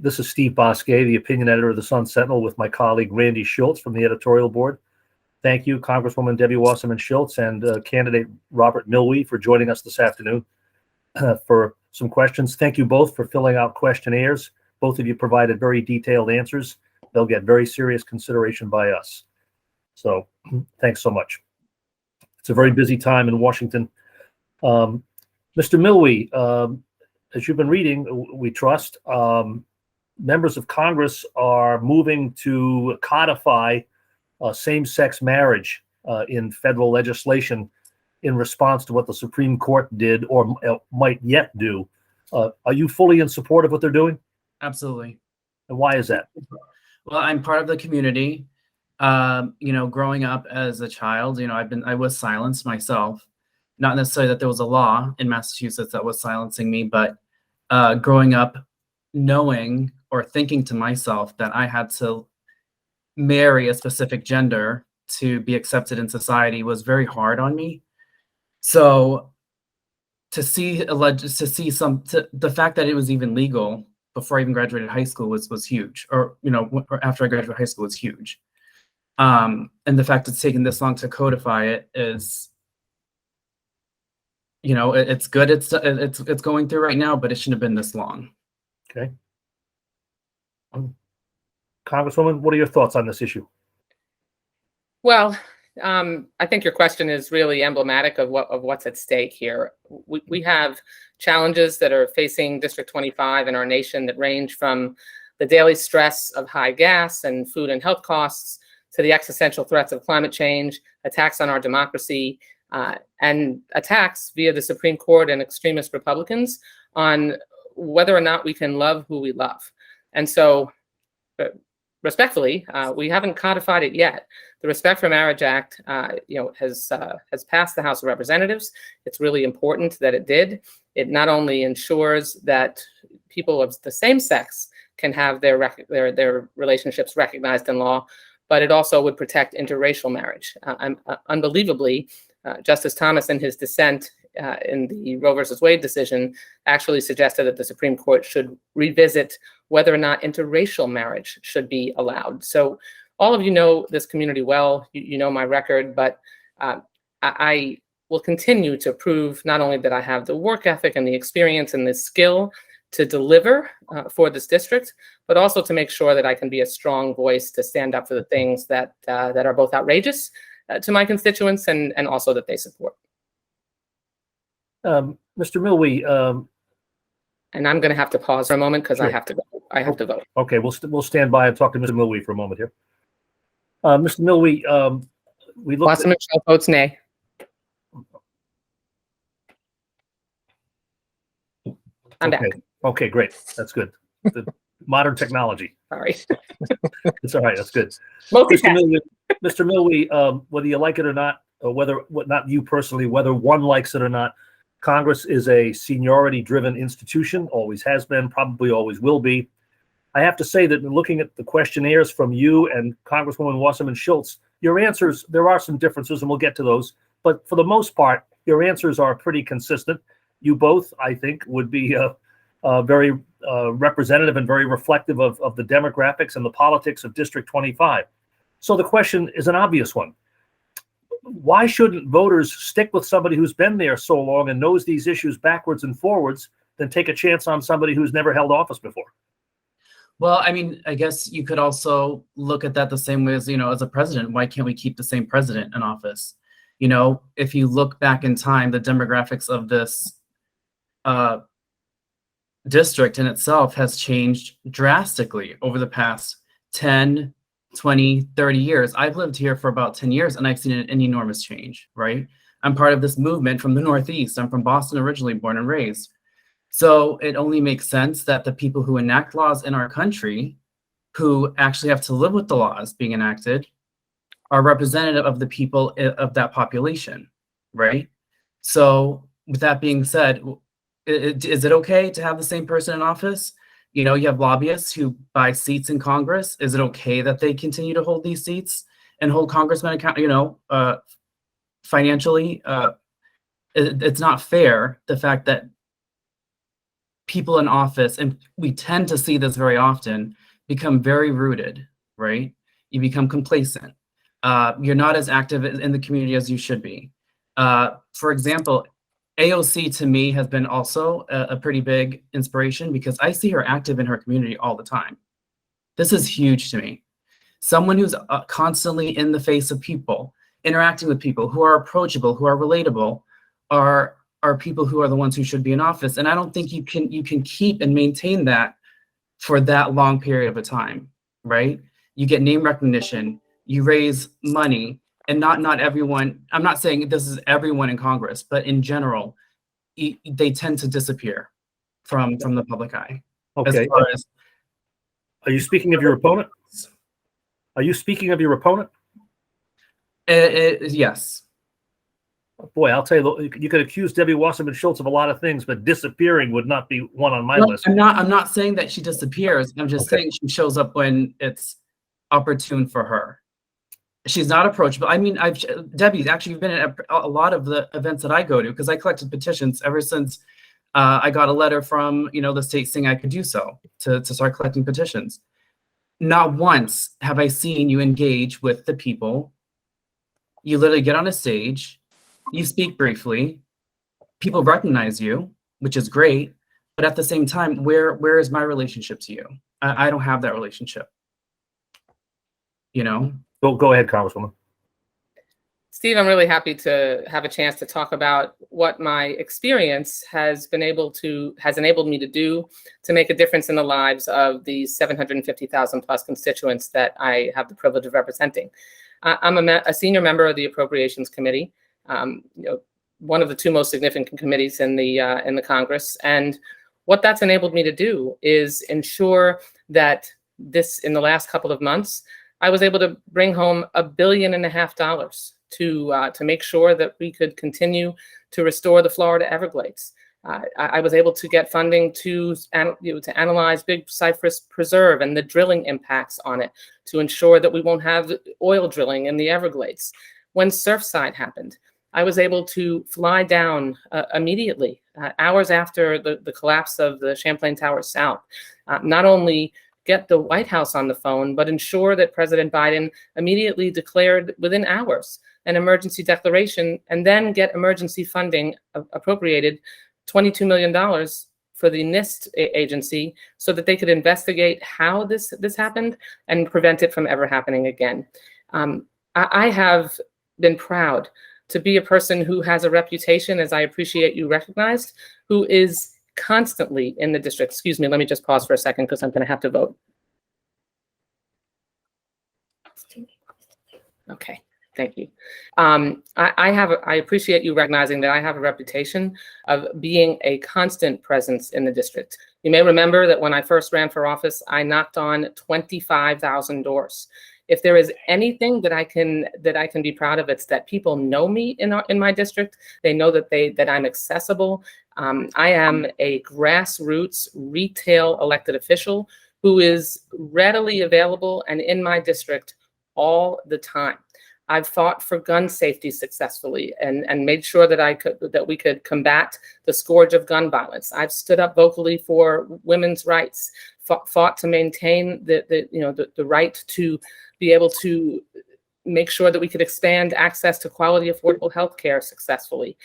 This is Steve Bosque, the opinion editor of the Sun Sentinel, with my colleague Randy Schultz from the editorial board. Thank you, Congresswoman Debbie Wasserman Schultz and candidate Robert Millwee, for joining us this afternoon for some questions. Thank you both for filling out questionnaires. Both of you provided very detailed answers. They'll get very serious consideration by us. So thanks so much. It's a very busy time in Washington. Mr. Millwee, as you've been reading, we trust, members of Congress are moving to codify same-sex marriage in federal legislation in response to what the Supreme Court did or might yet do. Are you fully in support of what they're doing? Absolutely. And why is that? Well, I'm part of the community. Growing up as a child, I was silenced myself. Not necessarily that there was a law in Massachusetts that was silencing me, but growing up knowing or thinking to myself that I had to marry a specific gender to be accepted in society was very hard on me. So the fact that it was even legal before I even graduated high school was huge, or after I graduated high school was huge. And the fact it's taken this long to codify it is, it's good. It's going through right now, but it shouldn't have been this long. Okay. Congresswoman, what are your thoughts on this issue? Well, I think your question is really emblematic of what's at stake here. We have challenges that are facing District 25 in our nation that range from the daily stress of high gas and food and health costs to the existential threats of climate change, attacks on our democracy, and attacks via the Supreme Court and extremist Republicans on whether or not we can love who we love. And so, respectfully, we haven't codified it yet. The Respect for Marriage Act, has passed the House of Representatives. It's really important that it did. It not only ensures that people of the same sex can have their relationships recognized in law, but it also would protect interracial marriage. Unbelievably, Justice Thomas, in his dissent in the Roe versus Wade decision, actually suggested that the Supreme Court should revisit whether or not interracial marriage should be allowed. So all of you know this community well, you know my record, but I will continue to prove not only that I have the work ethic and the experience and the skill to deliver for this district, but also to make sure that I can be a strong voice to stand up for the things that are both outrageous to my constituents and also that they support. Mr. Millwee, and I'm going to have to pause for a moment because sure. I have to go. I have to vote. Okay, we'll stand by and talk to Mr. Millwee for a moment here. Mr. Millwee, we looked Wasserman votes nay. I'm okay. back. Okay, great. That's good. The modern technology. Sorry. It's all right. That's good. Mr. Millwee, whether you like it or not, or not you personally, whether one likes it or not, Congress is a seniority-driven institution, always has been, probably always will be. I have to say that in looking at the questionnaires from you and Congresswoman Wasserman Schultz, your answers, there are some differences, and we'll get to those. But for the most part, your answers are pretty consistent. You both, I think, would be very representative and very reflective of the demographics and the politics of District 25. So the question is an obvious one. Why shouldn't voters stick with somebody who's been there so long and knows these issues backwards and forwards than take a chance on somebody who's never held office before? Well, I mean, I guess you could also look at that the same way as, as a president. Why can't we keep the same president in office? If you look back in time, the demographics of this district in itself has changed drastically over the past 10, 20, 30 years. I've lived here for about 10 years and I've seen an enormous change, right? I'm part of this movement from the Northeast. I'm from Boston originally, born and raised. So it only makes sense that the people who enact laws in our country, who actually have to live with the laws being enacted, are representative of the people of that population, right? So with that being said, is it okay to have the same person in office? You have lobbyists who buy seats in Congress. Is it okay that they continue to hold these seats and hold congressmen account, financially? It's not fair, the fact that people in office, and we tend to see this very often, become very rooted, right? You become complacent. You're not as active in the community as you should be. For example, AOC to me has been also a pretty big inspiration because I see her active in her community all the time. This is huge to me. Someone who's constantly in the face of people, interacting with people who are approachable, who are relatable, are people who are the ones who should be in office. And I don't think you can keep and maintain that for that long period of a time, right? You get name recognition, you raise money, and not everyone, I'm not saying this is everyone in Congress, but in general, they tend to disappear from the public eye. Okay. Are you speaking of your opponent? Are you speaking of your opponent? Yes. Boy, I'll tell you, you could accuse Debbie Wasserman Schultz of a lot of things, but disappearing would not be one on my list. I'm not saying that she disappears. I'm just saying she shows up when it's opportune for her. She's not approachable. I mean, Debbie, actually, you've been at a lot of the events that I go to because I collected petitions ever since I got a letter from the state saying I could do so to start collecting petitions. Not once have I seen you engage with the people. You literally get on a stage, you speak briefly, people recognize you, which is great, but at the same time, where is my relationship to you? I don't have that relationship. Go ahead, Congresswoman. Steve, I'm really happy to have a chance to talk about what my experience has enabled me to do to make a difference in the lives of the 750,000 plus constituents that I have the privilege of representing. I'm a senior member of the Appropriations Committee, one of the two most significant committees in the Congress. And what that's enabled me to do is ensure that in the last couple of months, I was able to bring home $1.5 billion to make sure that we could continue to restore the Florida Everglades. I was able to get funding to analyze Big Cypress Preserve and the drilling impacts on it to ensure that we won't have oil drilling in the Everglades. When Surfside happened, I was able to fly down immediately, hours after the collapse of the Champlain Towers South, not only get the White House on the phone, but ensure that President Biden immediately declared within hours an emergency declaration and then get emergency funding appropriated, $22 million for the NIST agency so that they could investigate how this happened and prevent it from ever happening again. I have been proud to be a person who has a reputation, as I appreciate you recognized, who is constantly in the district. Excuse me, let me just pause for a second because I'm going to have to vote. Okay, thank you. I appreciate you recognizing that I have a reputation of being a constant presence in the district. You may remember that when I first ran for office, I knocked on 25,000 doors. If there is anything that I can be proud of, it's that people know me in my district. They know that I'm accessible. I am a grassroots retail elected official who is readily available and in my district all the time. I've fought for gun safety successfully and made sure that we could combat the scourge of gun violence. I've stood up vocally for women's rights, fought to maintain the right to be able to make sure that we could expand access to quality, affordable health care successfully.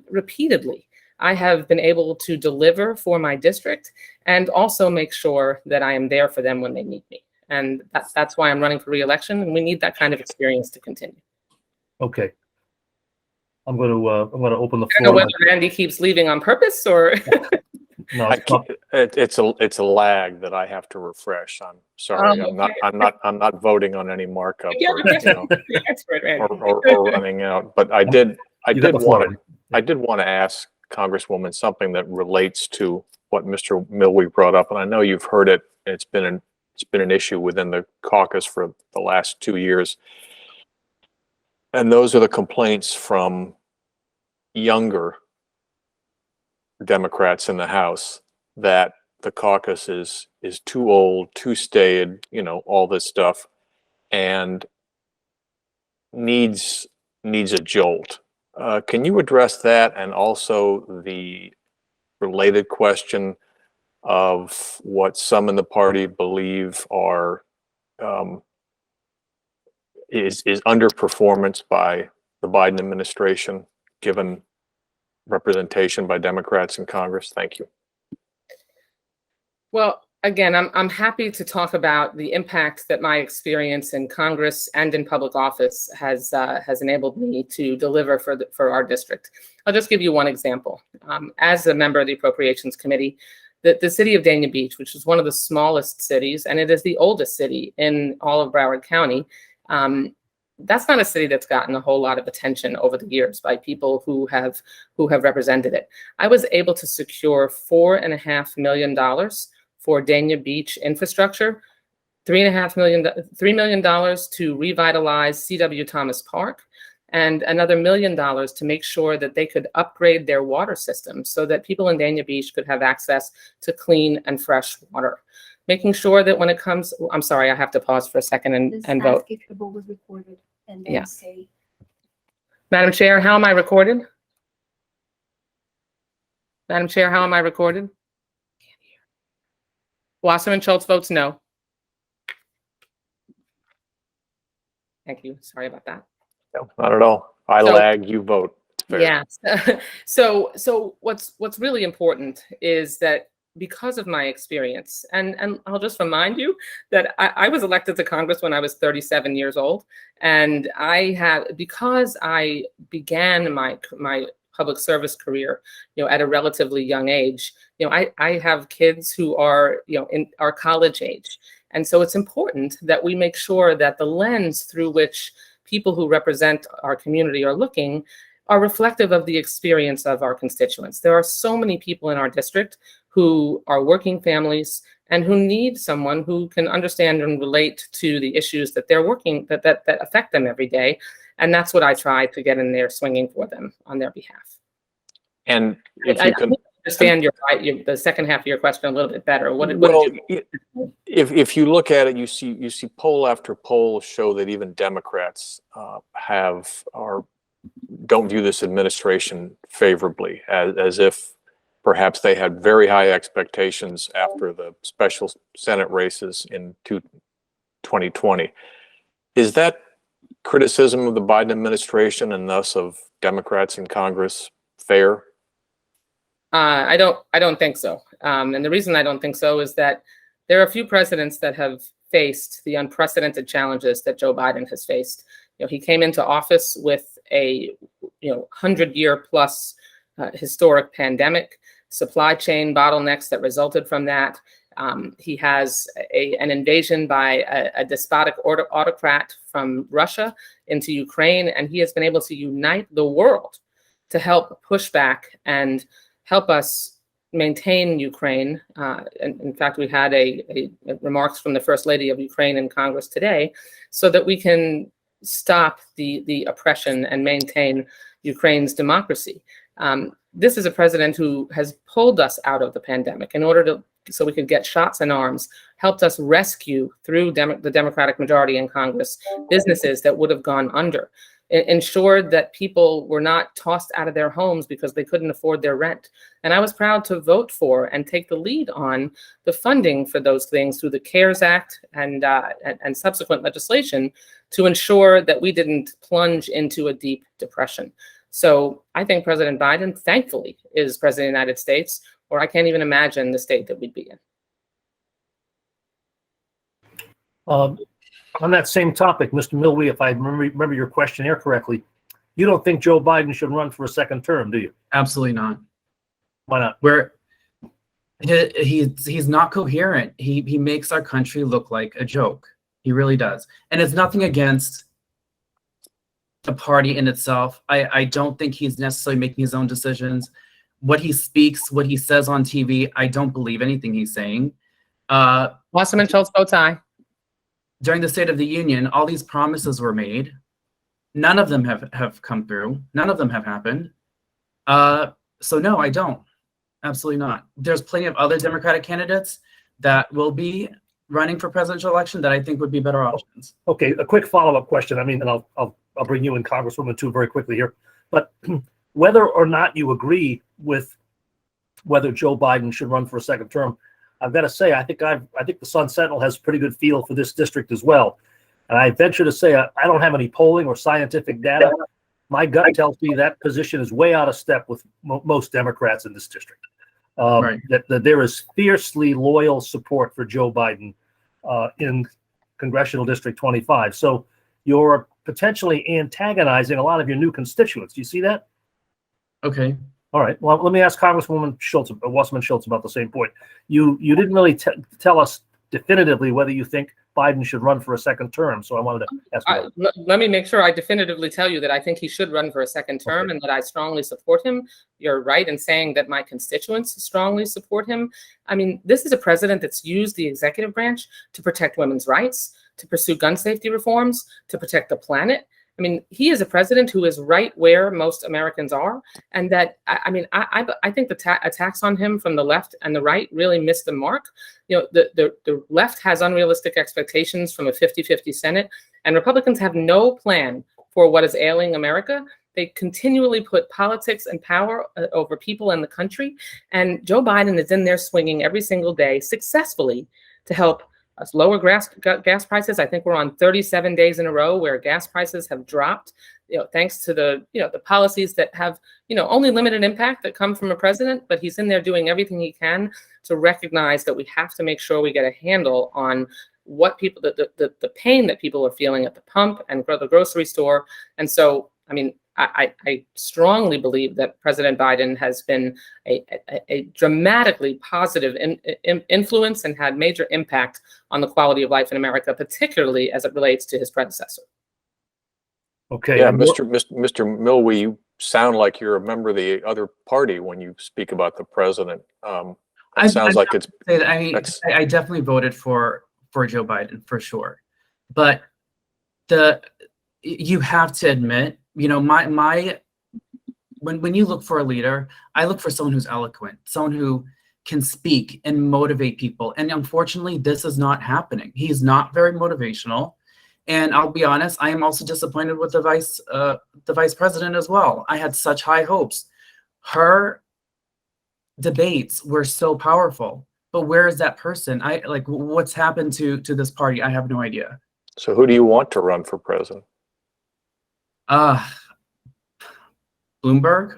Repeatedly, I have been able to deliver for my district and also make sure that I am there for them when they need me. And that's why I'm running for re-election, and we need that kind of experience to continue. Okay. I'm going to open the floor. I don't know whether Randy keeps leaving on purpose or. No, it's a lag that I have to refresh. I'm sorry. Okay. I'm not voting on any markup Right, or running out. But I did want to ask Congresswoman something that relates to what Mr. Millwee brought up, and I know you've heard it. It's been an issue within the caucus for the last 2 years, and those are the complaints from younger Democrats in the House that the caucus is too old, too staid, all this stuff, and needs a jolt. Can you address that, and also the related question of what some in the party believe are is underperformance by the Biden administration, given representation by Democrats in Congress? Thank you. Well, again, I'm happy to talk about the impact that my experience in Congress and in public office has enabled me to deliver for our district. I'll just give you one example. As a member of the Appropriations Committee, the city of Dania Beach, which is one of the smallest cities, and it is the oldest city in all of Broward County, that's not a city that's gotten a whole lot of attention over the years by people who have represented it. I was able to secure $4.5 million for Dania Beach infrastructure, $3 million to revitalize C.W. Thomas Park, and another $1 million to make sure that they could upgrade their water system so that people in Dania Beach could have access to clean and fresh water. Making sure that when it comes, I'm sorry, I have to pause for a second and vote. Ask if the vote was recorded and then Yeah. say. Madam Chair, how am I recorded? Madam Chair, how am I recorded? Wasserman Schultz votes no. Thank you. Sorry about that. No, not at all. I So- lag, you vote. It's fair. Yes. So what's really important is that because of my experience, and I'll just remind you that I was elected to Congress when I was 37 years old, and because I began my public service career, at a relatively young age, I have kids who are, in our college age. And so it's important that we make sure that the lens through which people who represent our community are looking are reflective of the experience of our constituents. There are so many people in our district who are working families and who need someone who can understand and relate to the issues that they're working, that affect them every day. And that's what I try to get in there swinging for them on their behalf. And if I you can understand the second half of your question a little bit better. What did you? if you look at it, you see poll after poll show that even Democrats don't view this administration favorably, as if perhaps they had very high expectations after the special Senate races in 2020. Is that criticism of the Biden administration and thus of Democrats in Congress fair? I don't think so. And the reason I don't think so is that there are a few presidents that have faced the unprecedented challenges that Joe Biden has faced. He came into office with a 100-year plus historic pandemic, supply chain bottlenecks that resulted from that. He has an invasion by a despotic autocrat from Russia into Ukraine, and he has been able to unite the world to help push back and help us maintain Ukraine. In fact, we had a remarks from the First Lady of Ukraine in Congress today, so that we can stop the oppression and maintain Ukraine's democracy. This is a president who has pulled us out of the pandemic in order so we could get shots in arms, helped us rescue through the Democratic majority in Congress businesses that would have gone under, ensured that people were not tossed out of their homes because they couldn't afford their rent. And I was proud to vote for and take the lead on the funding for those things through the CARES Act and subsequent legislation to ensure that we didn't plunge into a deep depression. So I think President Biden, thankfully, is President of the United States, or I can't even imagine the state that we'd be in. On that same topic, Mr. Millwee, if I remember your questionnaire correctly, you don't think Joe Biden should run for a second term, do you? Absolutely not. Why not? He's not coherent. He makes our country look like a joke. He really does. And it's nothing against the party in itself. I don't think he's necessarily making his own decisions. What he speaks, what he says on TV, I don't believe anything he's saying. Wasserman Schultz votes aye. During the State of the Union, all these promises were made. None of them have come through. None of them have happened. So no, I don't. Absolutely not. There's plenty of other Democratic candidates that will be running for presidential election that I think would be better options. Okay, a quick follow-up question. And I'll bring you in, Congresswoman, too, very quickly here. But whether or not you agree with whether Joe Biden should run for a second term, I've got to say, I think the Sun Sentinel has a pretty good feel for this district as well. And I venture to say, I don't have any polling or scientific data. My gut tells me that position is way out of step with most Democrats in this district. Right. That there is fiercely loyal support for Joe Biden in Congressional District 25. So you're potentially antagonizing a lot of your new constituents. Do you see that? Okay. All right. Well, let me ask Congresswoman Schultz, Wasserman Schultz, about the same point. You didn't really tell us definitively whether you think Biden should run for a second term. So I wanted to ask you that. Let me make sure I definitively tell you that I think he should run for a second term, and that I strongly support him. You're right in saying that my constituents strongly support him. I mean, this is a president that's used the executive branch to protect women's rights, to pursue gun safety reforms, to protect the planet. I mean, he is a president who is right where most Americans are. And that, I think the attacks on him from the left and the right really missed the mark. You know, the left has unrealistic expectations from a 50-50 Senate, and Republicans have no plan for what is ailing America. They continually put politics and power over people and the country. And Joe Biden is in there swinging every single day successfully to help us lower gas prices. I think we're on 37 days in a row where gas prices have dropped, you know, thanks to the policies that have, only limited impact that come from a president, but he's in there doing everything he can to recognize that we have to make sure we get a handle on what people, the pain that people are feeling at the pump and the grocery store. And so, I mean, I strongly believe that President Biden has been a dramatically positive influence and had major impact on the quality of life in America, particularly as it relates to his predecessor. Okay. Yeah, Mr. Millwee, you sound like you're a member of the other party when you speak about the president. It sounds like it's. I definitely voted for Joe Biden for sure, but you have to admit, when you look for a leader, I look for someone who's eloquent, someone who can speak and motivate people. And unfortunately, this is not happening. He's not very motivational. And I'll be honest, I am also disappointed with the vice president as well. I had such high hopes. Her debates were so powerful, but where is that person? What's happened to this party? I have no idea. So who do you want to run for president? Bloomberg.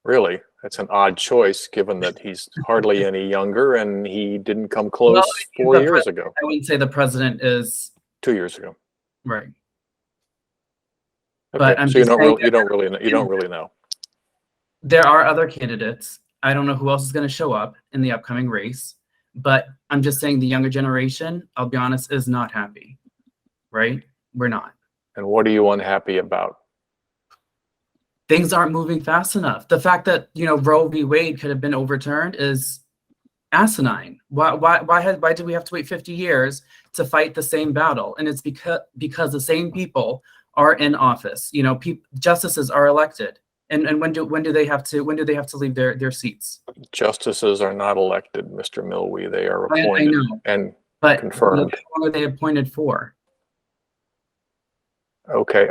Really? That's an odd choice, given that he's hardly any younger and he didn't come close 4 years ago. I wouldn't say the president is 2 years ago. right. Okay. But I'm so you just don't really know. There are other candidates. I don't know who else is going to show up in the upcoming race, but I'm just saying the younger generation, I'll be honest, is not happy. Right? We're not. And what are you unhappy about? Things aren't moving fast enough. The fact that, Roe v. Wade could have been overturned is asinine. Why did we have to wait 50 years to fight the same battle? And it's because the same people are in office. Justices are elected. And when do they have to leave their seats? Justices are not elected, Mr. Millwee. They are appointed I know. and But confirmed. How long are they appointed for? Okay,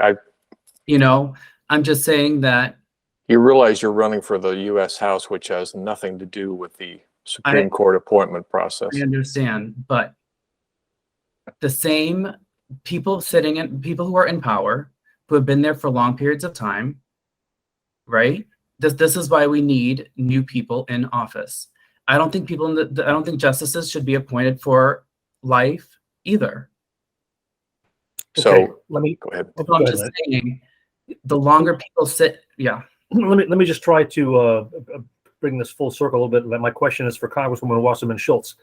I'm just saying that. You realize you're running for the U.S. House, which has nothing to do with the Supreme Court appointment process. I understand, but the same people who are in power, who have been there for long periods of time, right? This is why we need new people in office. I don't think I don't think justices should be appointed for life either. So okay, let me go ahead. I'm just saying, the longer people sit, yeah. Let me just try to bring this full circle a little bit. My question is for Congresswoman Wasserman Schultz.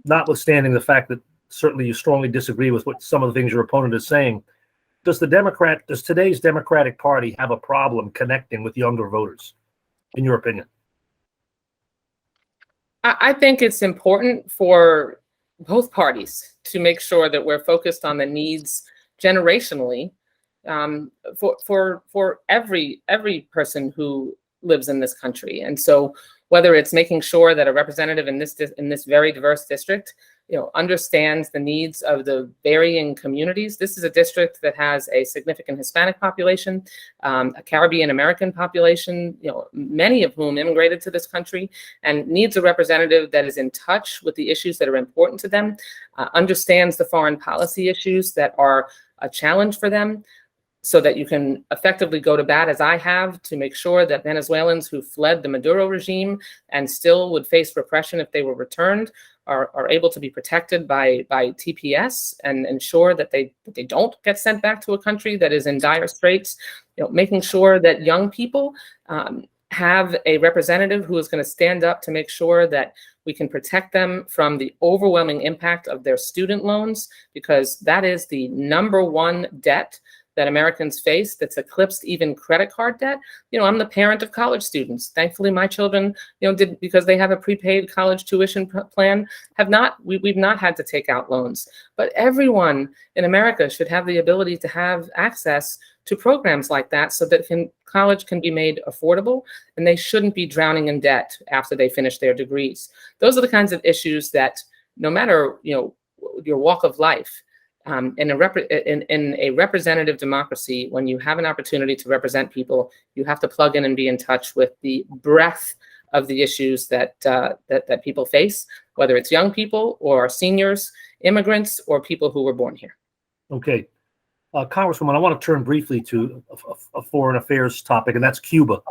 Notwithstanding the fact that certainly you strongly disagree with what some of the things your opponent is saying, does today's Democratic Party have a problem connecting with younger voters, in your opinion? I think it's important for both parties to make sure that we're focused on the needs generationally for every person who lives in this country. And so whether it's making sure that a representative in this very diverse district understands the needs of the varying communities. This is a district that has a significant Hispanic population, a Caribbean American population, many of whom immigrated to this country, and needs a representative that is in touch with the issues that are important to them, understands the foreign policy issues that are a challenge for them, so that you can effectively go to bat, as I have, to make sure that Venezuelans who fled the Maduro regime and still would face repression if they were returned are able to be protected by TPS and ensure that they don't get sent back to a country that is in dire straits. Making sure that young people have a representative who is going to stand up to make sure that we can protect them from the overwhelming impact of their student loans, because that is the #1 debt that Americans face that's eclipsed even credit card debt. I'm the parent of college students. Thankfully, my children, did, because they have a prepaid college tuition plan, we've not had to take out loans. But everyone in America should have the ability to have access to programs like that so that college can be made affordable, and they shouldn't be drowning in debt after they finish their degrees. Those are the kinds of issues that, no matter, your walk of life, in a representative democracy, when you have an opportunity to represent people, you have to plug in and be in touch with the breadth of the issues that people face, whether it's young people or seniors, immigrants, or people who were born here. Okay. Congresswoman, I want to turn briefly to a foreign affairs topic, and that's Cuba.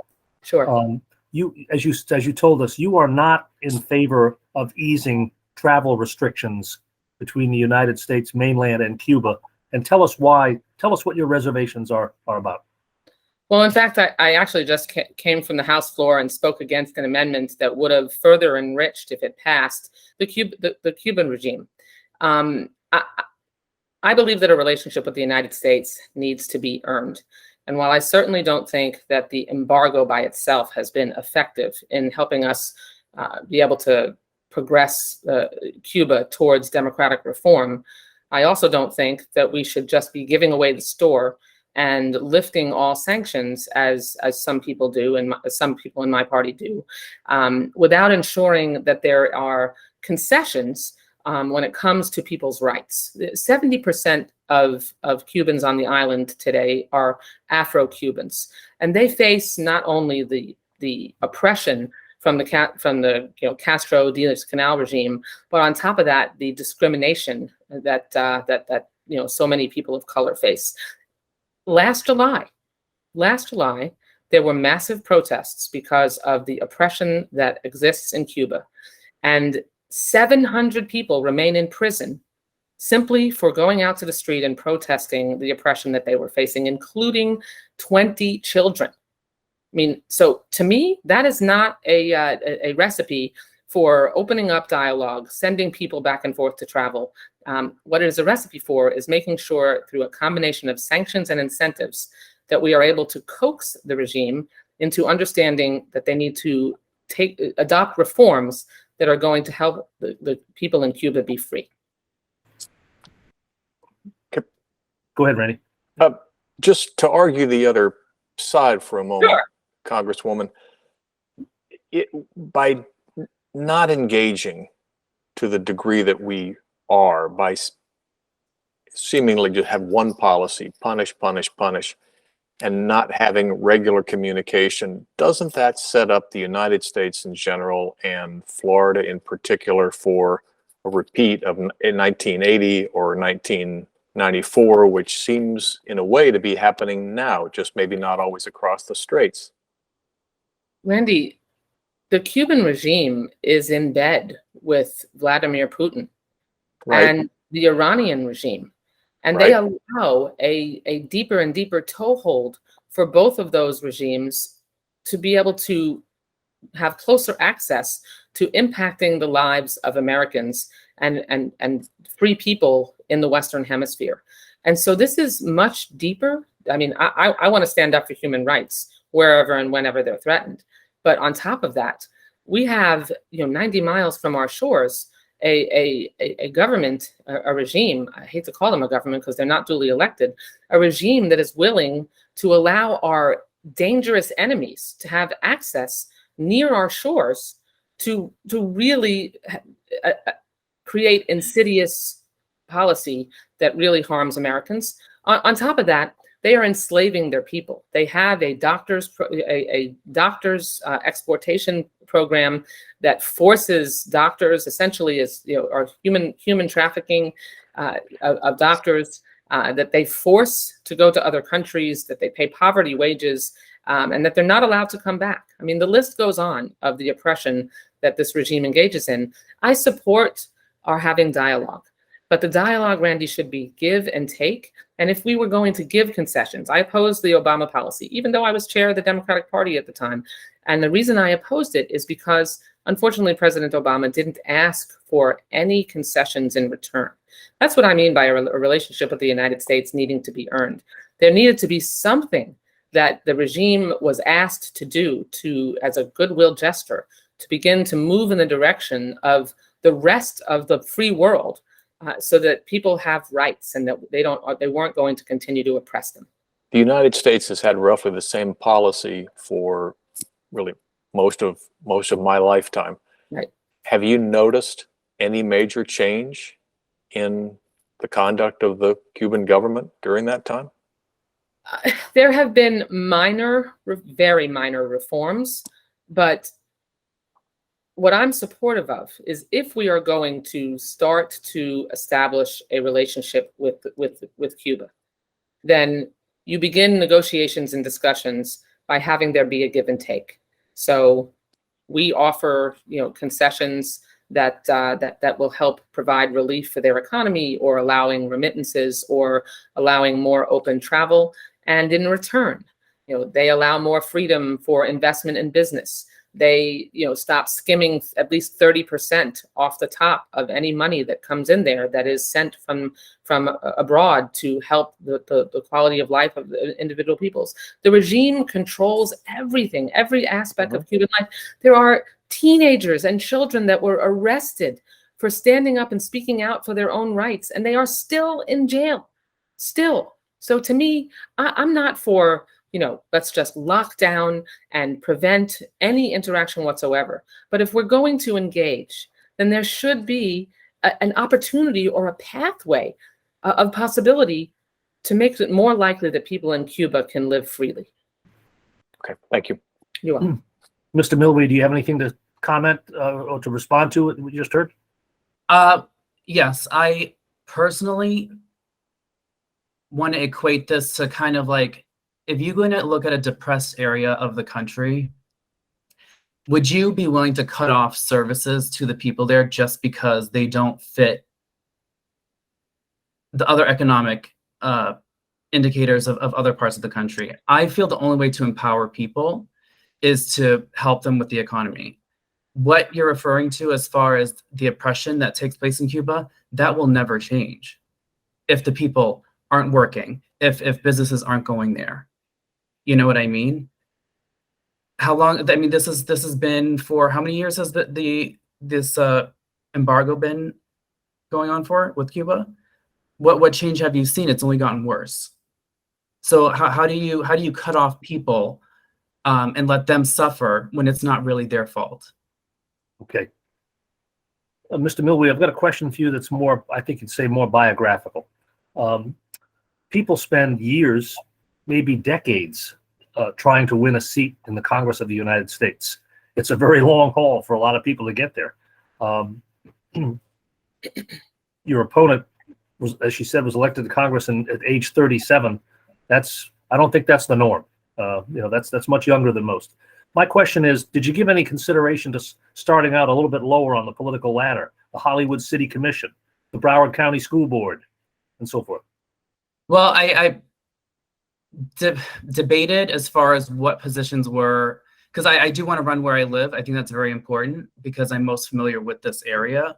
Sure. You, as you told us, you are not in favor of easing travel restrictions between the United States mainland and Cuba, and tell us why. Tell us what your reservations are about. Well, in fact, I actually just came from the House floor and spoke against an amendment that would have further enriched, if it passed, the Cuban regime. I believe that a relationship with the United States needs to be earned. And while I certainly don't think that the embargo by itself has been effective in helping us be able to progress Cuba towards democratic reform, I also don't think that we should just be giving away the store and lifting all sanctions as some people do, and some people in my party do, without ensuring that there are concessions when it comes to people's rights. 70% of Cubans on the island today are Afro-Cubans, and they face not only the oppression from the Castro Diaz-Canel regime, but on top of that, the discrimination that so many people of color face. Last July, there were massive protests because of the oppression that exists in Cuba, and 700 people remain in prison simply for going out to the street and protesting the oppression that they were facing, including 20 children. I mean, so to me, that is not a recipe for opening up dialogue, sending people back and forth to travel. What it is a recipe for is making sure, through a combination of sanctions and incentives, that we are able to coax the regime into understanding that they need to adopt reforms that are going to help the people in Cuba be free. Go ahead, Randy. Just to argue the other side for a moment. Sure. Congresswoman, by not engaging to the degree that we are, by seemingly just have one policy, punish, and not having regular communication, doesn't that set up the United States in general and Florida in particular for a repeat of 1980 or 1994, which seems in a way to be happening now, just maybe not always across the straits? Randy, the Cuban regime is in bed with Vladimir Putin, right, and the Iranian regime. And right, they allow a deeper and deeper toehold for both of those regimes to be able to have closer access to impacting the lives of Americans and free people in the Western Hemisphere. And so this is much deeper. I mean, I want to stand up for human rights wherever and whenever they're threatened. But on top of that, we have 90 miles from our shores a government, a regime. I hate to call them a government because they're not duly elected. A regime that is willing to allow our dangerous enemies to have access near our shores to really create insidious policy that really harms Americans. On top of that, they are enslaving their people. They have a doctor's exploitation program that forces doctors, essentially, are human trafficking of doctors, that they force to go to other countries, that they pay poverty wages, and that they're not allowed to come back. I mean, the list goes on of the oppression that this regime engages in. I support our having dialogue, but the dialogue, Randy, should be give and take. And if we were going to give concessions, I opposed the Obama policy, even though I was chair of the Democratic Party at the time. And the reason I opposed it is because, unfortunately, President Obama didn't ask for any concessions in return. That's what I mean by a relationship with the United States needing to be earned. There needed to be something that the regime was asked to do as a goodwill gesture, to begin to move in the direction of the rest of the free world, so that people have rights and that they weren't going to continue to oppress them. The United States has had roughly the same policy for really most of my lifetime. Right. Have you noticed any major change in the conduct of the Cuban government during that time? There have been very minor reforms, but what I'm supportive of is if we are going to start to establish a relationship with Cuba, then you begin negotiations and discussions by having there be a give and take. So we offer, concessions that will help provide relief for their economy, or allowing remittances, or allowing more open travel. And in return, they allow more freedom for investment in business. They, stop skimming at least 30% off the top of any money that comes in there that is sent from abroad to help the quality of life of the individual peoples. The regime controls everything, every aspect of Cuban life. There are teenagers and children that were arrested for standing up and speaking out for their own rights, and they are still in jail, still. So to me, I'm not for, let's just lock down and prevent any interaction whatsoever. But if we're going to engage, then there should be an opportunity or a pathway of possibility to make it more likely that people in Cuba can live freely. Okay, thank you. You're welcome. Mr. Millwee, do you have anything to comment or to respond to what you just heard? Yes, I personally want to equate this to kind of like, if you're going to look at a depressed area of the country, would you be willing to cut off services to the people there just because they don't fit the other economic indicators of other parts of the country? I feel the only way to empower people is to help them with the economy. What you're referring to as far as the oppression that takes place in Cuba, that will never change if the people aren't working, if businesses aren't going there. You know what I mean? How long? I mean, this has been for how many years has this embargo been going on for with Cuba? What change have you seen? It's only gotten worse. So how do you cut off people and let them suffer when it's not really their fault? Okay. Mr. Millwee, I've got a question for you that's more, I think you'd say, more biographical. People spend years, maybe decades, trying to win a seat in the Congress of the United States. It's a very long haul for a lot of people to get there. Your opponent, as she said, was elected to Congress at age 37. I don't think that's the norm. That's much younger than most. My question is, did you give any consideration to starting out a little bit lower on the political ladder, the Hollywood City Commission, the Broward County School Board, and so forth? Well, I debated as far as what positions were, because I do want to run where I live. I think that's very important because I'm most familiar with this area.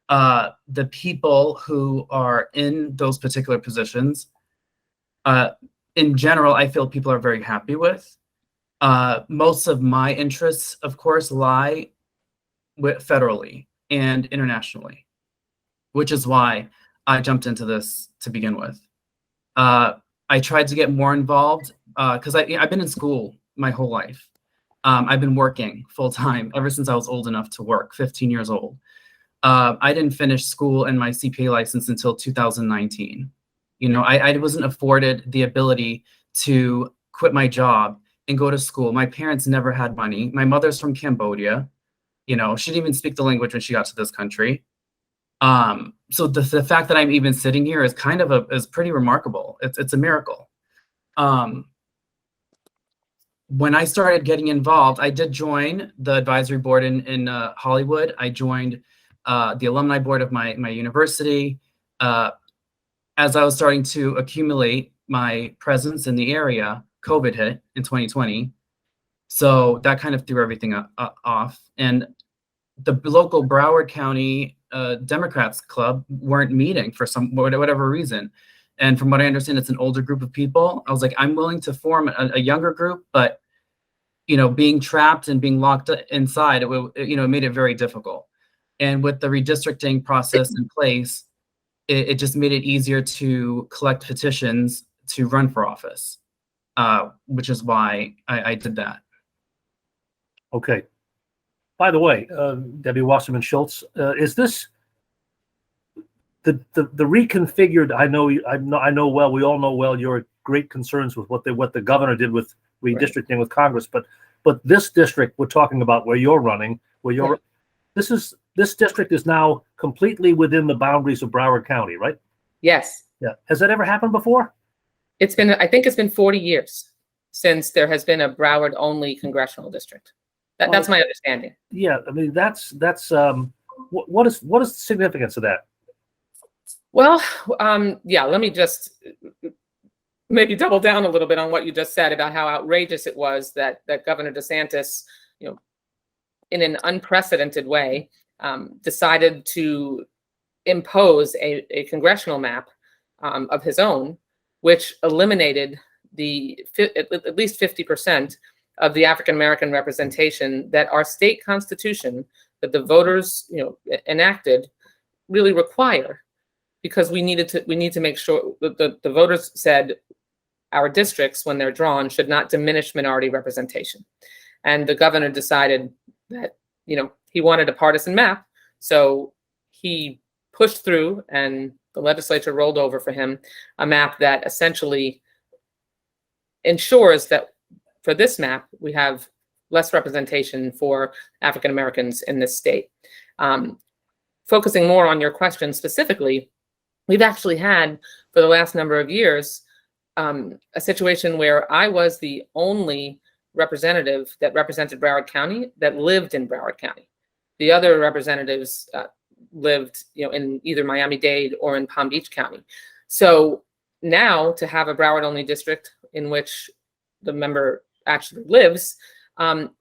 The people who are in those particular positions, in general, I feel people are very happy with. Most of my interests, of course, lie federally and internationally, which is why I jumped into this to begin with. I tried to get more involved because I've been in school my whole life. I've been working full time ever since I was old enough to work, 15 years old. I didn't finish school and my CPA license until 2019. You know, I wasn't afforded the ability to quit my job and go to school. My parents never had money. My mother's from Cambodia. You know, she didn't even speak the language when she got to this country. So the fact that I'm even sitting here is kind of is pretty remarkable. It's a miracle. When I started getting involved, I did join the advisory board in Hollywood. I joined the alumni board of my university. As I was starting to accumulate my presence in the area, COVID hit in 2020. So that kind of threw everything off. And the local Broward County Democrats Club weren't meeting for whatever reason. And from what I understand, it's an older group of people. I was like, I'm willing to form a younger group, but you know, being trapped and being locked inside, it made it very difficult. And with the redistricting process in place, it just made it easier to collect petitions to run for office, which is why I did that. Okay. By the way, Debbie Wasserman Schultz, is this the reconfigured? I know well. We all know well your great concerns with what the governor did with redistricting Right. with Congress, but this district we're talking about, where you're running, this district is now completely within the boundaries of Broward County, right? Yes. Yeah. Has that ever happened before? I think it's been 40 years since there has been a Broward only congressional district. That's my understanding. Yeah. I mean, that's what is the significance of that? Well, yeah, let me just maybe double down a little bit on what you just said about how outrageous it was that Governor DeSantis, you know, in an unprecedented way, decided to impose a congressional map of his own, which eliminated at least 50% of the African American representation that our state constitution, that the voters, you know, enacted, really require, because we need to make sure that the voters said our districts, when they're drawn, should not diminish minority representation. And the governor decided that, you know, he wanted a partisan map, so he pushed through, and the legislature rolled over for him a map that essentially ensures that for this map, we have less representation for African Americans in this state. Focusing more on your question specifically, we've actually had, for the last number of years, a situation where I was the only representative that represented Broward County that lived in Broward County. The other representatives lived, you know, in either Miami-Dade or in Palm Beach County. So now to have a Broward only district in which the member actually lives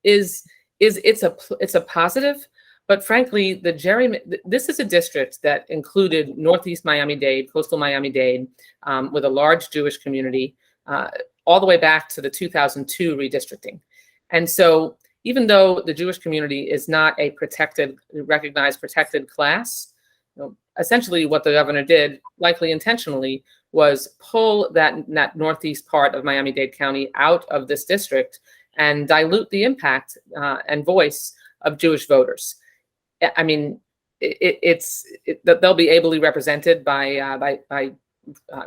it's a positive. But frankly, this is a district that included Northeast Miami-Dade, coastal Miami-Dade, with a large Jewish community, all the way back to the 2002 redistricting. And so even though the Jewish community is not a recognized protected class, you know, essentially what the governor did, likely intentionally, was pull that northeast part of Miami-Dade County out of this district and dilute the impact and voice of Jewish voters. I mean, they'll be ably represented by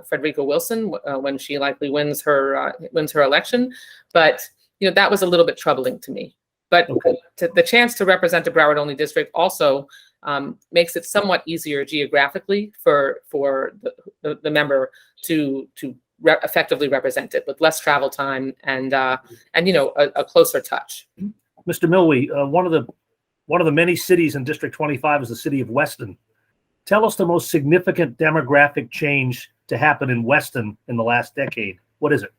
Frederica Wilson when she likely wins her election, but you know, that was a little bit troubling to me. But Okay. the chance to represent a Broward only district also makes it somewhat easier geographically for the member to effectively represent it, with less travel time and you know, a closer touch. Mr. Millwee, one of the many cities in District 25 is the city of Weston. Tell us the most significant demographic change to happen in Weston in the last decade. What is it?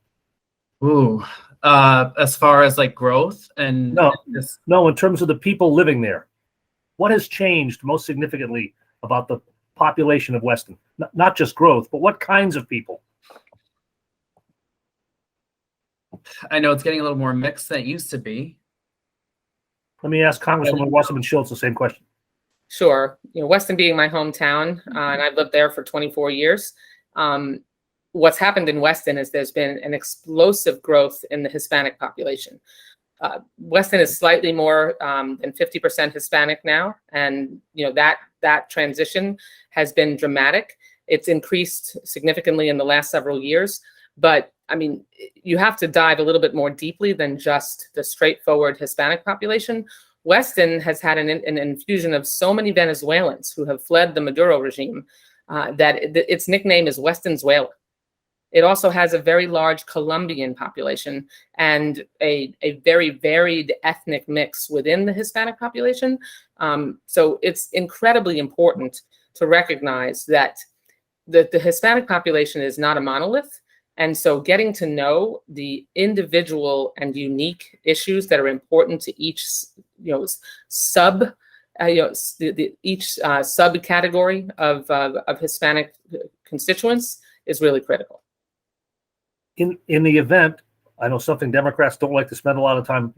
Ooh, as far as like growth and No, in terms of the people living there. What has changed most significantly about the population of Weston? Not just growth, but what kinds of people? I know it's getting a little more mixed than it used to be. Let me ask Congresswoman Wasserman Schultz the same question. Sure. You know, Weston being my hometown, and I've lived there for 24 years. What's happened in Weston is there's been an explosive growth in the Hispanic population. Weston is slightly more than 50% Hispanic now, and that transition has been dramatic. It's increased significantly in the last several years, but I mean, you have to dive a little bit more deeply than just the straightforward Hispanic population. Weston has had an infusion of so many Venezuelans who have fled the Maduro regime that its nickname is Westonzuela. It also has a very large Colombian population and a very varied ethnic mix within the Hispanic population. So it's incredibly important to recognize that the Hispanic population is not a monolith. And so getting to know the individual and unique issues that are important to each, each subcategory of Hispanic constituents is really critical. In the event, I know something Democrats don't like to spend a lot of time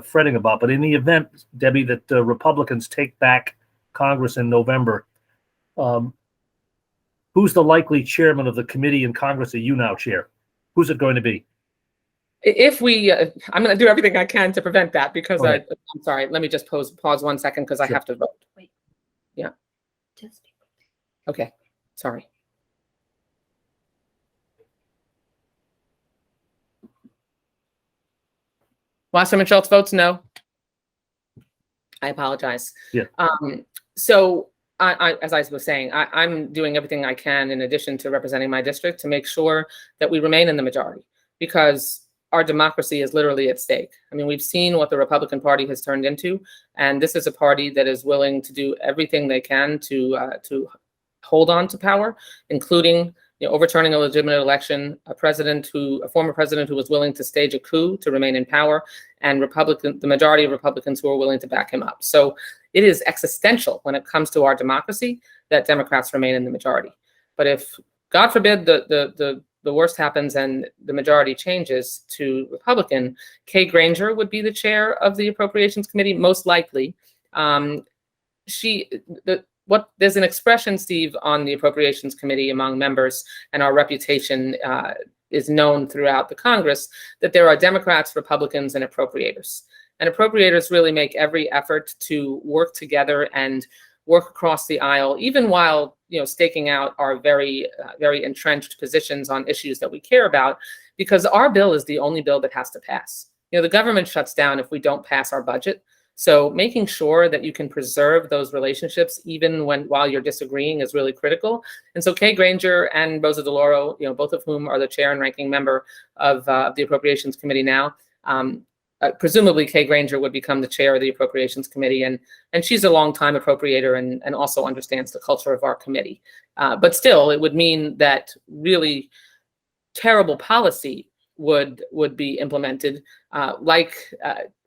fretting about, but in the event, Debbie, that Republicans take back Congress in November, who's the likely chairman of the committee in Congress that you now chair? Who's it going to be? If we, I'm going to do everything I can to prevent that because Okay. I'm sorry. Let me just pause 1 second because I Sure. have to vote. Wait. Yeah. Just Okay. Sorry. Wasserman Schultz votes no. I apologize. Yeah. So as I was saying, I'm doing everything I can in addition to representing my district to make sure that we remain in the majority because our democracy is literally at stake. I mean, we've seen what the Republican Party has turned into, and this is a party that is willing to do everything they can to hold on to power, including overturning a legitimate election, a former president who was willing to stage a coup to remain in power, and the majority of Republicans who are willing to back him up. So it is existential when it comes to our democracy that Democrats remain in the majority. But if, God forbid, the worst happens and the majority changes to Republican, Kay Granger would be the chair of the Appropriations Committee, most likely. There's an expression, Steve, on the Appropriations Committee among members, and our reputation is known throughout the Congress, that there are Democrats, Republicans, and appropriators. And appropriators really make every effort to work together and work across the aisle, even while staking out our very entrenched positions on issues that we care about, because our bill is the only bill that has to pass. The government shuts down if we don't pass our budget. So making sure that you can preserve those relationships even while you're disagreeing is really critical. And so Kay Granger and Rosa DeLauro, both of whom are the chair and ranking member of the Appropriations Committee now, presumably Kay Granger would become the chair of the Appropriations Committee, and she's a longtime appropriator and also understands the culture of our committee. But still, it would mean that really terrible policy would be implemented,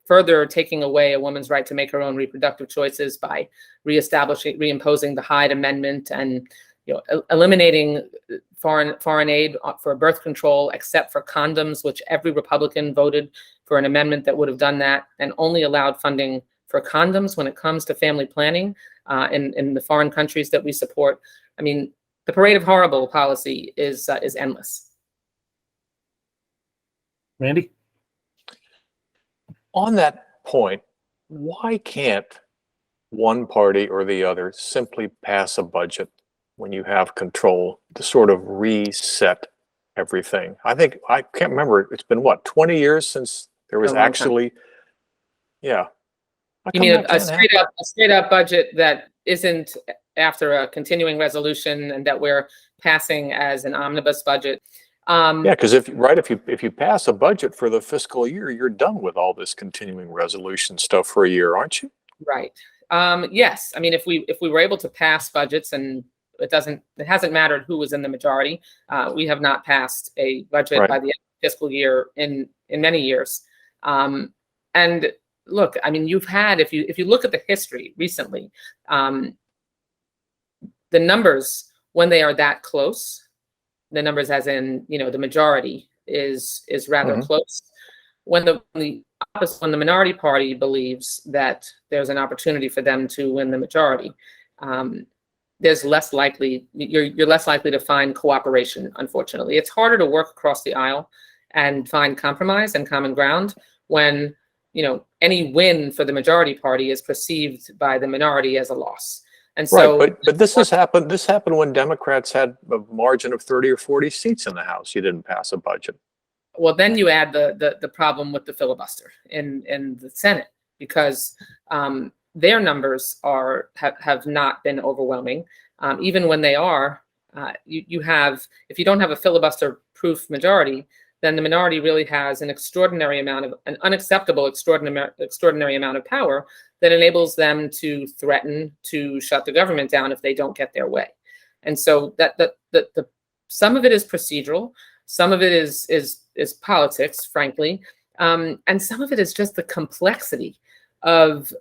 further taking away a woman's right to make her own reproductive choices by reimposing the Hyde Amendment and eliminating foreign aid for birth control except for condoms, which every Republican voted for an amendment that would have done that, and only allowed funding for condoms when it comes to family planning in the foreign countries that we support. I mean, the parade of horrible policy is endless. Randy? On that point, why can't one party or the other simply pass a budget when you have control to sort of reset everything? I can't remember, it's been what, 20 years since there was actually, yeah. You mean a straight up budget that isn't after a continuing resolution and that we're passing as an omnibus budget? Yeah, because if you pass a budget for the fiscal year, you're done with all this continuing resolution stuff for a year, aren't you? Right. Yes. I mean, if we were able to pass budgets, and it hasn't mattered who was in the majority. We have not passed a budget by the end of the fiscal year in many years. And look, I mean, if you look at the history recently, the numbers when they are that close. The numbers, as in, the majority is rather close. When the minority party believes that there's an opportunity for them to win the majority, you're less likely to find cooperation. Unfortunately, it's harder to work across the aisle and find compromise and common ground when any win for the majority party is perceived by the minority as a loss. And so, right, but this has happened. This happened when Democrats had a margin of 30 or 40 seats in the House. You didn't pass a budget. well, then you add the problem with the filibuster in the Senate, because their numbers have not been overwhelming. Even when they are, you have, if you don't have a filibuster-proof majority, then the minority really has an unacceptable extraordinary amount of power that enables them to threaten to shut the government down if they don't get their way. And so the some of it is procedural, some of it is politics, frankly, and some of it is just the complexity of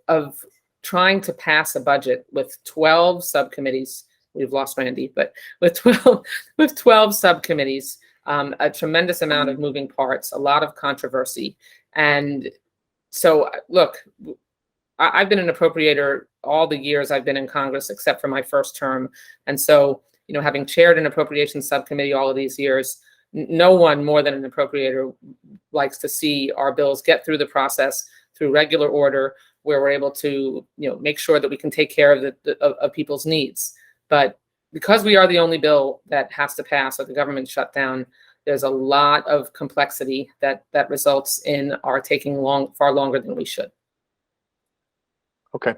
trying to pass a budget with 12 subcommittees. We've lost Randy, but with 12 subcommittees, a tremendous amount of moving parts, a lot of controversy. And so, look, I've been an appropriator all the years I've been in Congress, except for my first term. And so, having chaired an appropriations subcommittee all of these years, no one more than an appropriator likes to see our bills get through the process through regular order, where we're able to, make sure that we can take care of people's needs. But because we are the only bill that has to pass or the government shut down, there's a lot of complexity that results in our taking far longer than we should. Okay.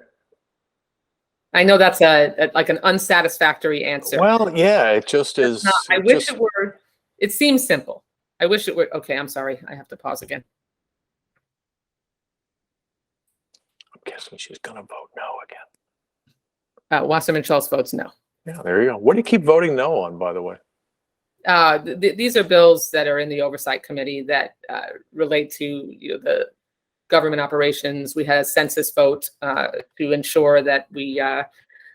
I know that's like an unsatisfactory answer. Well, yeah, it just is. I wish it were. It seems simple. I wish it were. Okay, I'm sorry. I have to pause again. I'm guessing she's going to vote no again. Wasserman Schultz votes no. Yeah, there you go. What do you keep voting no on, by the way? These are bills that are in the Oversight Committee that relate to the government operations. We had a census vote to ensure that we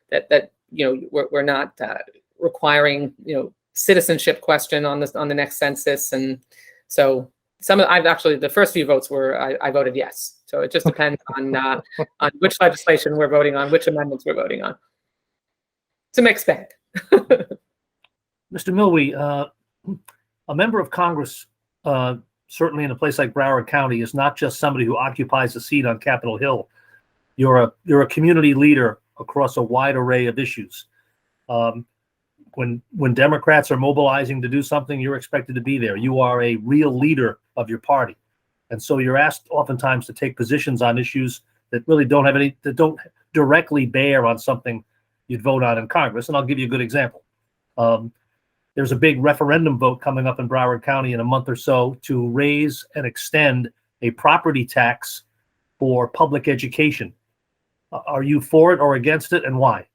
we're not requiring citizenship question on the next census, and so the first few votes were I voted yes. So it just depends on which legislation we're voting on, which amendments we're voting on. It's a mixed bag. Mr. Millwee, a member of Congress, certainly in a place like Broward County, is not just somebody who occupies a seat on Capitol Hill. You're a community leader across a wide array of issues. When Democrats are mobilizing to do something, you're expected to be there. You are a real leader of your party, and so you're asked oftentimes to take positions on issues that really that don't directly bear on something you'd vote on in Congress. And I'll give you a good example. There's a big referendum vote coming up in Broward County in a month or so to raise and extend a property tax for public education. Are you for it or against it, and why?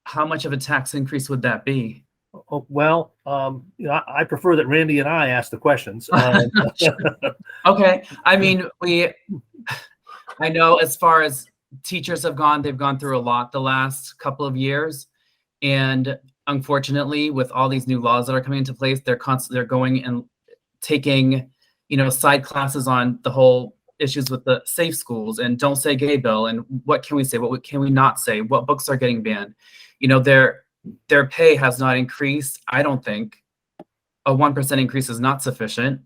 How much of a tax increase would that be? Oh, well, I prefer that Randy and I ask the questions. Okay. I mean, I know as far as teachers have gone, they've gone through a lot the last couple of years. And unfortunately, with all these new laws that are coming into place, they're going and taking, side classes on the whole issues with the safe schools and don't say gay bill. And what can we say? What can we not say? What books are getting banned? Their pay has not increased. I don't think a 1% increase is not sufficient,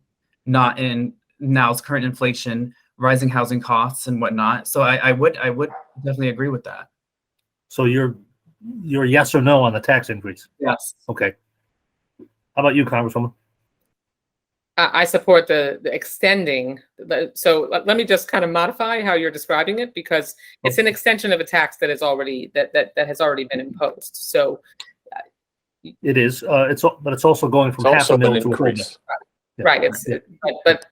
not in now's current inflation, rising housing costs and whatnot. So I would definitely agree with that. So you're yes or no on the tax increase? Yes. Okay. How about you, Congresswoman? I support the extending. So let me just kind of modify how you're describing it, because it's an extension of a tax that is already that has already been imposed. So it is. But it's also going from half a mil to a full mil. Right. But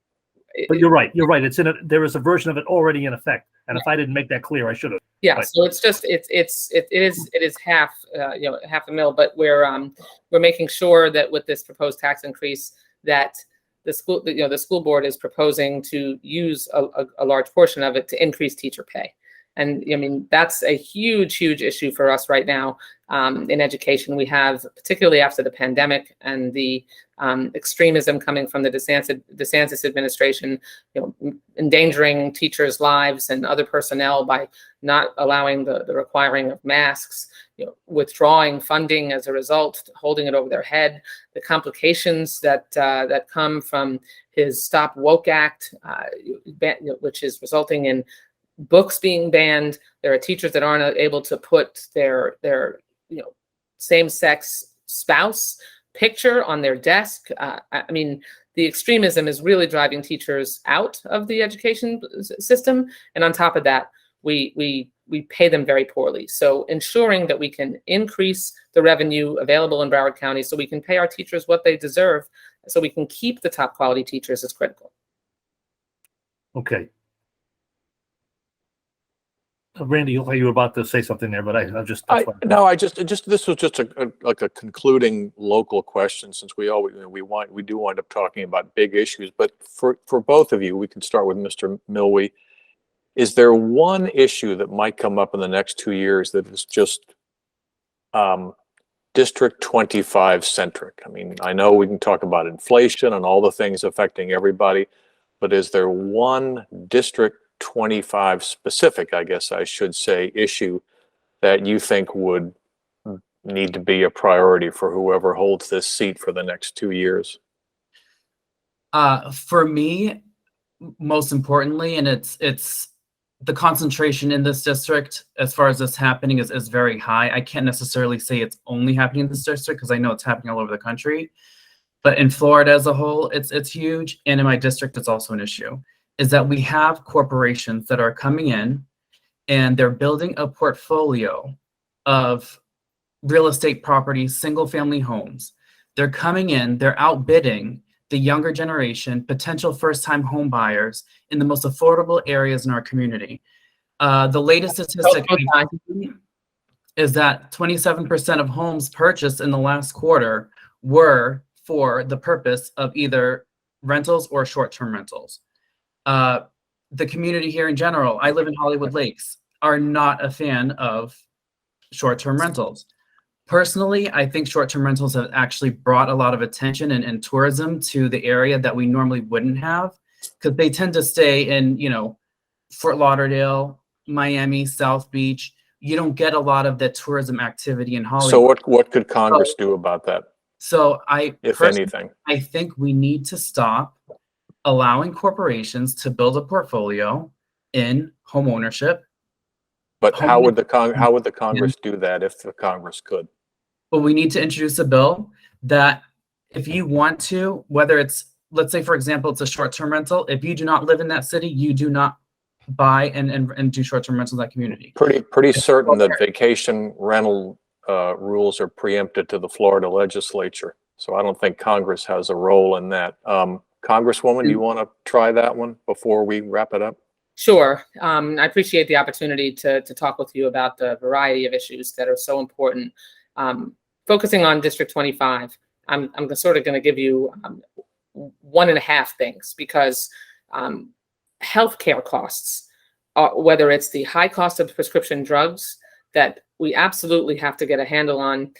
you're right. You're right. There is a version of it already in effect. And if I didn't make that clear, I should have. Yeah. Right. So it is half half a mil, but we're making sure that with this proposed tax increase that the school board is proposing to use a large portion of it to increase teacher pay. And I mean, that's a huge issue for us right now. in education. We have, particularly after the pandemic and the extremism coming from the DeSantis administration, endangering teachers' lives and other personnel by not allowing the requiring of masks, withdrawing funding as a result, holding it over their head, the complications that come from his Stop Woke Act, which is resulting in books being banned. There are teachers that aren't able to put their same-sex spouse picture on their desk. I mean, the extremism is really driving teachers out of the education system. And on top of that, we pay them very poorly. So ensuring that we can increase the revenue available in Broward County so we can pay our teachers what they deserve, so we can keep the top quality teachers is critical. Okay. Randy, you were about to say something there, but this was just a concluding local question, since we do wind up talking about big issues. But for both of you, we can start with Mr. Millwee. Is there one issue that might come up in the next 2 years that is just District 25 centric? I mean, I know we can talk about inflation and all the things affecting everybody, but is there one District 25 specific, I guess I should say, issue that you think would need to be a priority for whoever holds this seat for the next 2 years? For me, most importantly, and it's the concentration in this district as far as this happening is very high. I can't necessarily say it's only happening in this district because I know it's happening all over the country, but in Florida as a whole, it's huge. And in my district, it's also an issue, is that we have corporations that are coming in and they're building a portfolio of real estate properties, single family homes. They're coming in, they're outbidding the younger generation, potential first-time home buyers in the most affordable areas in our community. The latest statistic is that 27% of homes purchased in the last quarter were for the purpose of either rentals or short-term rentals. The community here in general, I live in Hollywood Lakes, are not a fan of short-term rentals. Personally, I think short-term rentals have actually brought a lot of attention and tourism to the area that we normally wouldn't have, because they tend to stay in, Fort Lauderdale, Miami, South Beach. You don't get a lot of the tourism activity in Hollywood. So what could Congress do about that? So if anything, I think we need to stop allowing corporations to build a portfolio in home ownership. But how would the Congress do that if the Congress could? But we need to introduce a bill that if you want to, whether it's, let's say, for example, it's a short-term rental. If you do not live in that city, you do not buy and do short-term rentals in that community. Pretty certain that vacation rental rules are preempted to the Florida legislature. So I don't think Congress has a role in that. Congresswoman, do you want to try that one before we wrap it up? Sure. I appreciate the opportunity to talk with you about the variety of issues that are so important. Focusing on District 25, I'm sort of going to give you 1.5 things, because healthcare costs, whether it's the high cost of prescription drugs that we absolutely have to get a handle on,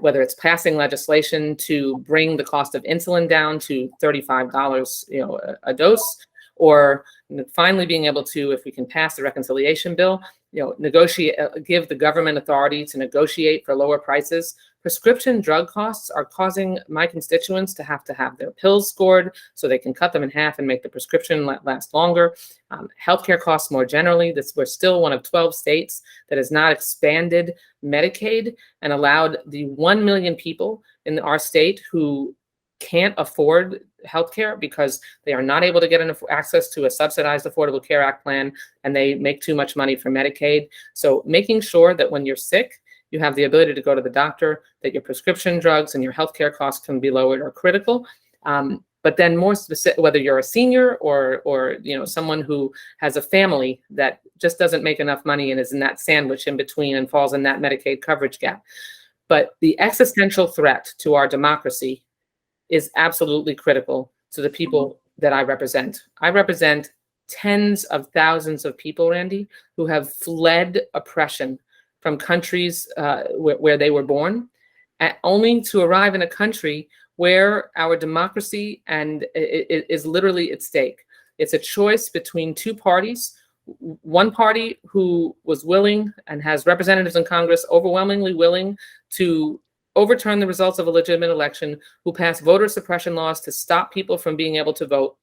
whether it's passing legislation to bring the cost of insulin down to $35, a dose, or finally being able to, if we can pass the reconciliation bill, negotiate, give the government authority to negotiate for lower prices. Prescription drug costs are causing my constituents to have their pills scored so they can cut them in half and make the prescription last longer. Healthcare costs more generally. We're still one of 12 states that has not expanded Medicaid and allowed the 1 million people in our state who can't afford healthcare because they are not able to get enough access to a subsidized Affordable Care Act plan, and they make too much money for Medicaid. So making sure that when you're sick, you have the ability to go to the doctor, that your prescription drugs and your healthcare costs can be lowered are critical. But then more specific, whether you're a senior or someone who has a family that just doesn't make enough money and is in that sandwich in between and falls in that Medicaid coverage gap. But the existential threat to our democracy is absolutely critical to the people that I represent. I represent tens of thousands of people, Randy, who have fled oppression from countries where they were born, only to arrive in a country where our democracy is literally at stake. It's a choice between two parties. One party who was willing and has representatives in Congress overwhelmingly willing to overturn the results of a legitimate election, who passed voter suppression laws to stop people from being able to vote,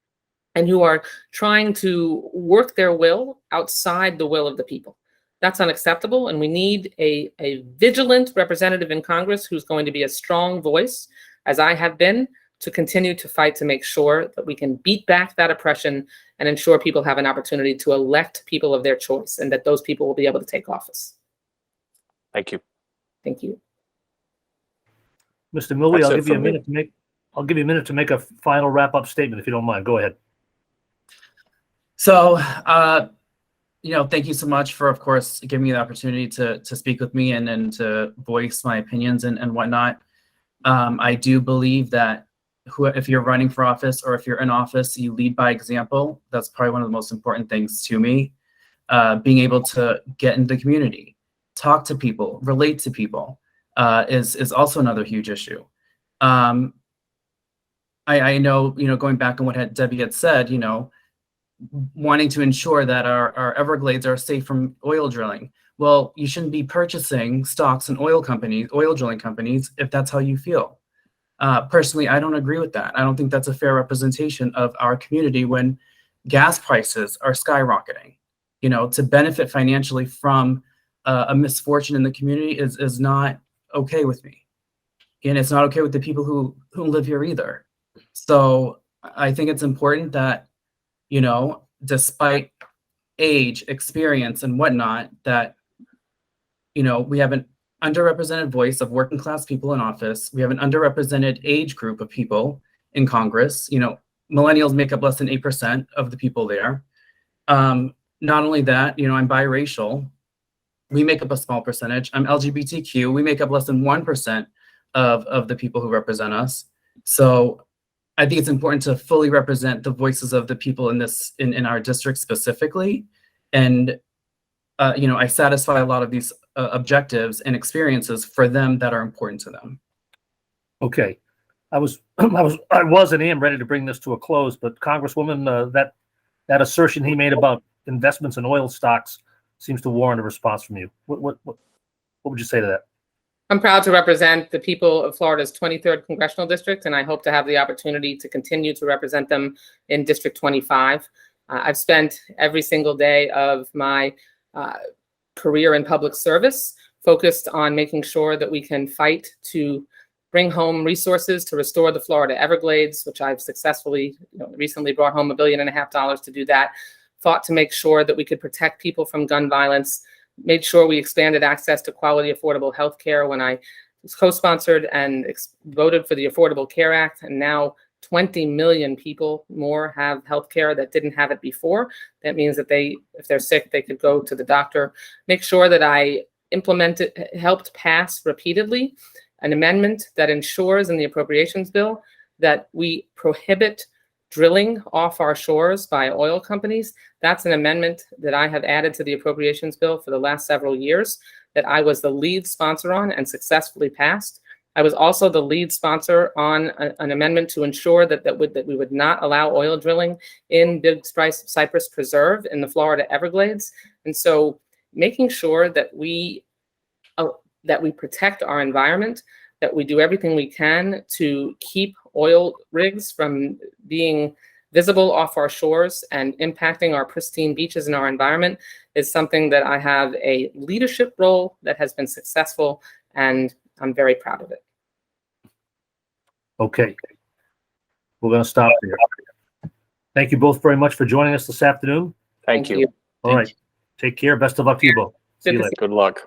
and who are trying to work their will outside the will of the people. That's unacceptable, and we need a vigilant representative in Congress who's going to be a strong voice, as I have been, to continue to fight to make sure that we can beat back that oppression and ensure people have an opportunity to elect people of their choice, and that those people will be able to take office. Thank you. Thank you. Mr. Millwee, That's I'll it give you a from me. minute to make. I'll give you a minute to make a final wrap-up statement, if you don't mind. Go ahead. So, thank you so much for, of course, giving me the opportunity to speak with me and to voice my opinions and whatnot. I do believe that if you're running for office or if you're in office, you lead by example. That's probably one of the most important things to me. Being able to get into the community, talk to people, relate to people is also another huge issue. I know, going back on what Debbie had said, wanting to ensure that our Everglades are safe from oil drilling. Well, you shouldn't be purchasing stocks in oil drilling companies, if that's how you feel. Personally, I don't agree with that. I don't think that's a fair representation of our community when gas prices are skyrocketing. To benefit financially from a misfortune in the community is not okay with me. And it's not okay with the people who live here either. So I think it's important that, despite age, experience, and whatnot, that, we have an underrepresented voice of working class people in office. We have an underrepresented age group of people in Congress. Millennials make up less than 8% of the people there. Not only that, I'm biracial. We make up a small percentage. I'm LGBTQ. We make up less than 1% of the people who represent us. So I think it's important to fully represent the voices of the people in our district specifically. And, I satisfy a lot of these objectives and experiences for them that are important to them. Okay. I was and am ready to bring this to a close, but Congresswoman, that assertion he made about investments in oil stocks seems to warrant a response from you. What would you say to that? I'm proud to represent the people of Florida's 23rd Congressional District, and I hope to have the opportunity to continue to represent them in District 25. I've spent every single day of my career in public service focused on making sure that we can fight to bring home resources to restore the Florida Everglades, which I've successfully recently brought home $1.5 billion to do that. Fought to make sure that we could protect people from gun violence, made sure we expanded access to quality, affordable health care when I was co-sponsored and voted for the Affordable Care Act. And now 20 million people more have health care that didn't have it before. That means that if they're sick, they could go to the doctor. Make sure that I helped pass repeatedly an amendment that ensures in the appropriations bill that we prohibit drilling off our shores by oil companies. That's an amendment that I have added to the appropriations bill for the last several years that I was the lead sponsor on and successfully passed. I was also the lead sponsor on an amendment to ensure that we would not allow oil drilling in Big Cypress Preserve in the Florida Everglades. And so making sure that we protect our environment, that we do everything we can to keep oil rigs from being visible off our shores and impacting our pristine beaches and our environment is something that I have a leadership role that has been successful, and I'm very proud of it. Okay. We're going to stop here. Thank you both very much for joining us this afternoon. Thank you. All right. Take care. Best of luck to you both. See you later. Good luck.